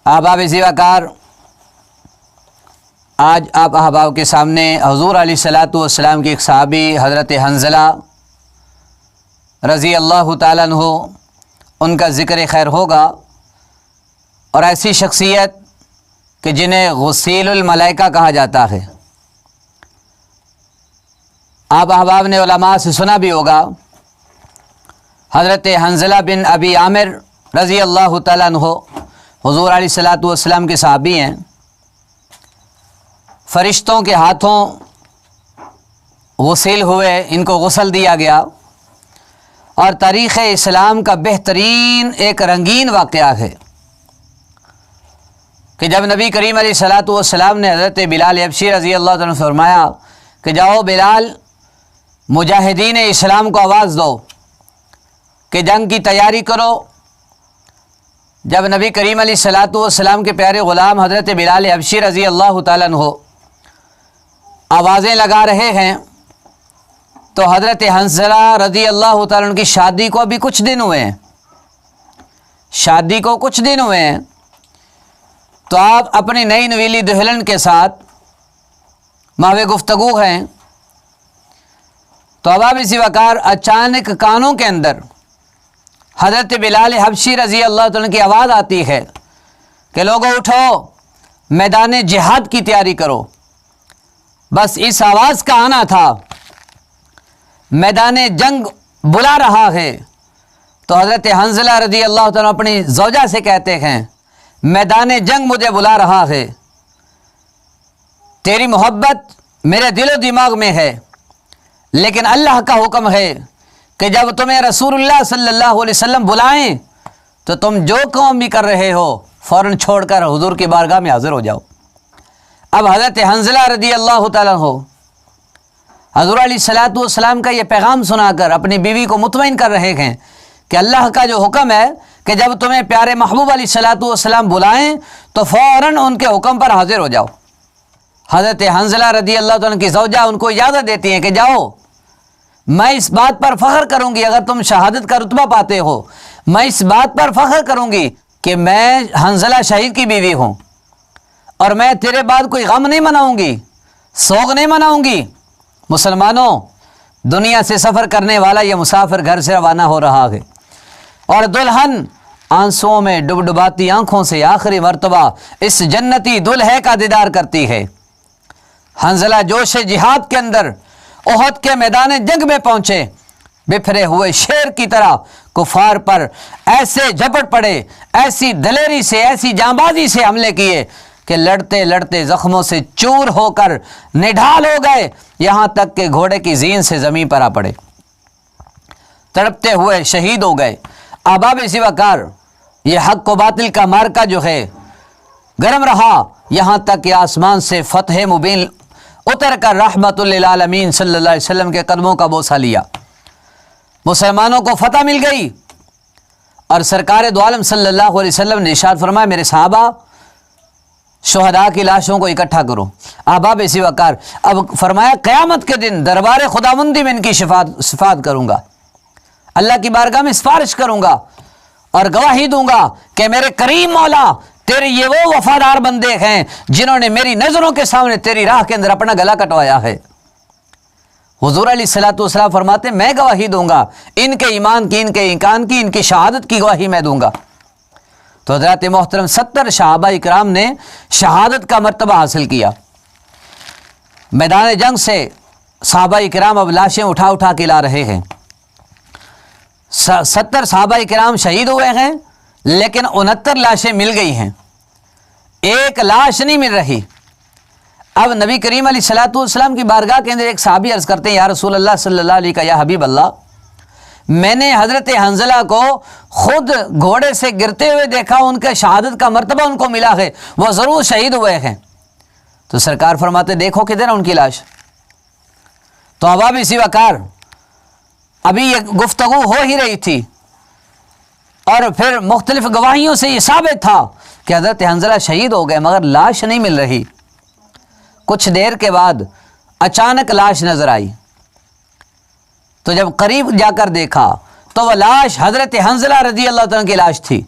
احباب زیوہ آج آپ احباب کے سامنے حضور علیہ الصلاۃ والسلام کے ایک صحابی حضرت حنظلہ رضی اللہ تعالیٰ عنہ ان کا ذکر خیر ہوگا، اور ایسی شخصیت کہ جنہیں غسیل الملائکہ کہا جاتا ہے۔ آپ احباب نے علماء سے سنا بھی ہوگا، حضرت حنظلہ بن ابی عامر رضی اللہ تعالیٰ عنہ حضور علیہ الصلاۃ والسلام کے صحابی ہیں۔ فرشتوں کے ہاتھوں غسیل ہوئے، ان کو غسل دیا گیا، اور تاریخ اسلام کا بہترین ایک رنگین واقعہ ہے کہ جب نبی کریم علیہ الصلاۃ والسلام نے حضرت بلال حبشی رضی اللہ عنہ فرمایا کہ جاؤ بلال، مجاہدین اسلام کو آواز دو کہ جنگ کی تیاری کرو۔ جب نبی کریم علیہ الصلاۃ والسلام کے پیارے غلام حضرت بلال حبشی رضی اللہ تعالیٰ عنہ آوازیں لگا رہے ہیں تو حضرت حنظلہ رضی اللہ تعالیٰ عنہ کی شادی کو ابھی کچھ دن ہوئے ہیں، تو آپ اپنی نئی نویلی دلہن کے ساتھ ماوے گفتگو ہیں، تو احباب وقار اچانک کانوں کے اندر حضرت بلال حبشی رضی اللہ تعالیٰ کی آواز آتی ہے کہ لوگوں اٹھو، میدان جہاد کی تیاری کرو۔ بس اس آواز کا آنا تھا، میدان جنگ بلا رہا ہے۔ تو حضرت حنظلہ رضی اللہ تعالیٰ اپنی زوجہ سے کہتے ہیں، میدان جنگ مجھے بلا رہا ہے، تیری محبت میرے دل و دماغ میں ہے، لیکن اللہ کا حکم ہے کہ جب تمہیں رسول اللہ صلی اللہ علیہ وسلم بلائیں تو تم جو کام بھی کر رہے ہو فوراً چھوڑ کر حضور کی بارگاہ میں حاضر ہو جاؤ۔ اب حضرت حنظلہ رضی اللہ تعالیٰ عنہ حضور علیہ الصلاۃ والسلام کا یہ پیغام سنا کر اپنی بیوی کو مطمئن کر رہے ہیں کہ اللہ کا جو حکم ہے کہ جب تمہیں پیارے محبوب علیہ الصلاۃ والسلام بلائیں تو فوراً ان کے حکم پر حاضر ہو جاؤ۔ حضرت حنظلہ رضی اللہ تعالیٰ کی زوجہ ان کو اجازت دیتی ہیں کہ جاؤ، میں اس بات پر فخر کروں گی، اگر تم شہادت کا رتبہ پاتے ہو، میں اس بات پر فخر کروں گی کہ میں حنظلہ شہید کی بیوی ہوں، اور میں تیرے بعد کوئی غم نہیں مناؤں گی، سوگ نہیں مناؤں گی۔ مسلمانوں، دنیا سے سفر کرنے والا یہ مسافر گھر سے روانہ ہو رہا ہے، اور دلہن آنسوؤں میں ڈبڈباتی آنکھوں سے آخری مرتبہ اس جنتی دلہے کا دیدار کرتی ہے۔ حنظلہ جوش جہاد کے اندر احد کے میدان جنگ میں پہنچے، بکھرے ہوئے شیر کی طرح کفار پر ایسے جھپٹ پڑے، ایسی دلیری سے، ایسی جانبازی سے حملے کیے کہ لڑتے لڑتے زخموں سے چور ہو کر نڈھال ہو گئے، یہاں تک کہ گھوڑے کی زین سے زمین پر آ پڑے، تڑپتے ہوئے شہید ہو گئے۔ احباب وقار یہ حق و باطل کا مارکا جو ہے گرم رہا، یہاں تک کہ آسمان سے فتح مبین اتر کر رحمت للعالمین صلی اللہ علیہ وسلم کے قدموں کا بوسہ لیا، مسلمانوں کو فتح مل گئی، اور سرکار دو عالم صلی اللہ علیہ وسلم نے ارشاد فرمایا، میرے صحابہ شہداء کی لاشوں کو اکٹھا کرو۔ احباب وقار اب فرمایا قیامت کے دن دربار خداوندی میں ان کی شفاعت کروں گا، اللہ کی بارگاہ میں سفارش کروں گا اور گواہی دوں گا کہ میرے کریم مولا تیرے یہ وہ وفادار بندے ہیں جنہوں نے میری نظروں کے سامنے تیری راہ کے اندر اپنا گلا کٹوایا ہے۔ حضور علیہ الصلاۃ والسلام فرماتے میں گواہی دوں گا، ان کے ایمان کی، ان کے انکان کی، ان کی شہادت کی گواہی میں دوں گا۔ تو حضرات محترم 70 صحابہ اکرام نے شہادت کا مرتبہ حاصل کیا۔ میدان جنگ سے صحابہ اکرام اب لاشیں اٹھا اٹھا کے لا رہے ہیں۔ 70 صحابہ اکرام شہید ہوئے ہیں، لیکن 69 لاشیں مل گئی ہیں، ایک لاش نہیں مل رہی۔ اب نبی کریم علیہ الصلاۃ والسلام کی بارگاہ کے اندر ایک صحابی عرض کرتے ہیں، یا رسول اللہ صلی اللہ علیہ یا حبیب اللہ، میں نے حضرت حنظلہ کو خود گھوڑے سے گرتے ہوئے دیکھا، ان کے شہادت کا مرتبہ ان کو ملا ہے، وہ ضرور شہید ہوئے ہیں۔ تو سرکار فرماتے دیکھو کدھر ہے ان کی لاش۔ تو احباب وقار ابھی یہ گفتگو ہو ہی رہی تھی، اور پھر مختلف گواہیوں سے یہ ثابت تھا کہ حضرت حنظلہ شہید ہو گئے، مگر لاش نہیں مل رہی۔ کچھ دیر کے بعد اچانک لاش نظر آئی، تو جب قریب جا کر دیکھا تو وہ لاش حضرت حنظلہ رضی اللہ تعالیٰ کی لاش تھی،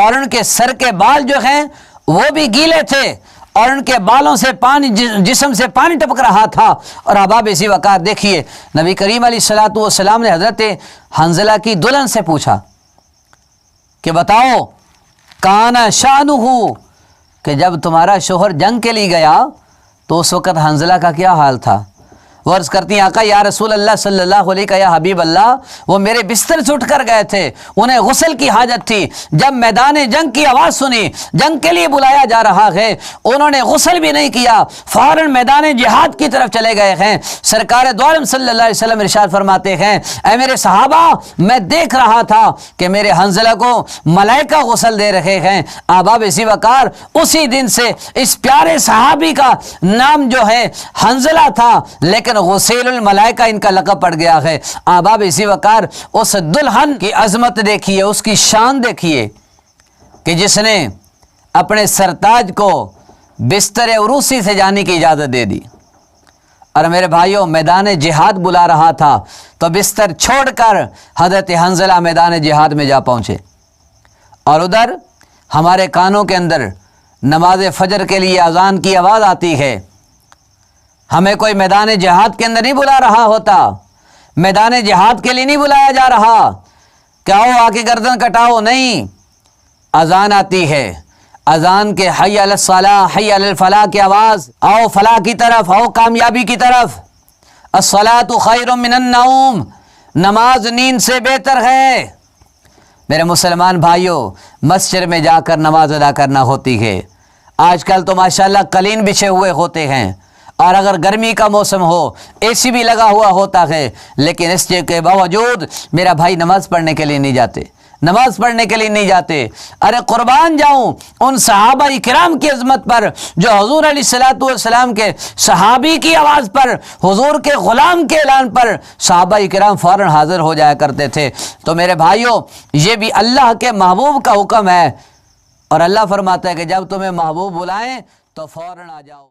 اور ان کے سر کے بال جو ہیں وہ بھی گیلے تھے اور ان کے بالوں سے پانی جسم سے پانی ٹپک رہا تھا۔ اور احباب اسی وقت دیکھیے نبی کریم علیہ الصلوۃ والسلام نے حضرت حنظلہ کی دلہن سے پوچھا کہ بتاؤ کانا شانہ، کہ جب تمہارا شوہر جنگ کے لیے گیا تو اس وقت حنظلہ کا کیا حال تھا؟ وہ عرض کرتی ہیں آقا یا رسول اللہ صلی اللہ علیہ کا یا حبیب اللہ، وہ میرے بستر سے اٹھ کر گئے تھے، انہیں غسل کی حاجت تھی، جب میدان جنگ کی آواز سنی جنگ کے لیے بلایا جا رہا ہے انہوں نے غسل بھی نہیں کیا، فوراً میدان جہاد کی طرف چلے گئے ہیں۔ سرکار دو عالم صلی اللہ علیہ وسلم ارشاد فرماتے ہیں اے میرے صحابہ میں دیکھ رہا تھا کہ میرے حنظلہ کو ملائکہ غسل دے رہے ہیں۔ احباب اسی وقار اسی دن سے اس پیارے صحابی کا نام جو ہے حنظلہ تھا، لیکن غسیل الملائکہ ان کا لقب پڑ گیا ہے۔ احباب اسی وقار اس دلہن کی عظمت دیکھیے، اس کی شان دیکھیے کہ جس نے اپنے سرتاج کو بستر عروسی سے جانے کی اجازت دے دی۔ اور میرے بھائیوں میدان جہاد بلا رہا تھا تو بستر چھوڑ کر حضرت حنظلہ میدان جہاد میں جا پہنچے، اور ادھر ہمارے کانوں کے اندر نماز فجر کے لیے اذان کی آواز آتی ہے، ہمیں کوئی میدان جہاد کے اندر نہیں بلا رہا ہوتا، میدان جہاد کے لیے نہیں بلایا جا رہا کہ آؤ آ کے گردن کٹاؤ، نہیں، اذان آتی ہے، اذان کے حی علی الصلاۃ حی علی الفلاح کی آواز، آؤ فلاح کی طرف، آؤ کامیابی کی طرف، الصلاۃ خیر من النوم، نماز نیند سے بہتر ہے۔ میرے مسلمان بھائیوں مسجد میں جا کر نماز ادا کرنا ہوتی ہے، آج کل تو ماشاءاللہ قلین بچھے ہوئے ہوتے ہیں، اور اگر گرمی کا موسم ہو اے سی بھی لگا ہوا ہوتا ہے، لیکن اس کے باوجود میرا بھائی نماز پڑھنے کے لیے نہیں جاتے، نماز پڑھنے کے لیے نہیں جاتے۔ ارے قربان جاؤں ان صحابہ کرام کی عظمت پر جو حضور علیہ الصلوۃ والسلام کے صحابی کی آواز پر، حضور کے غلام کے اعلان پر صحابہ کرام فوراً حاضر ہو جایا کرتے تھے۔ تو میرے بھائیوں یہ بھی اللہ کے محبوب کا حکم ہے، اور اللہ فرماتا ہے کہ جب تمہیں محبوب بلائیں تو فوراً آ جاؤ۔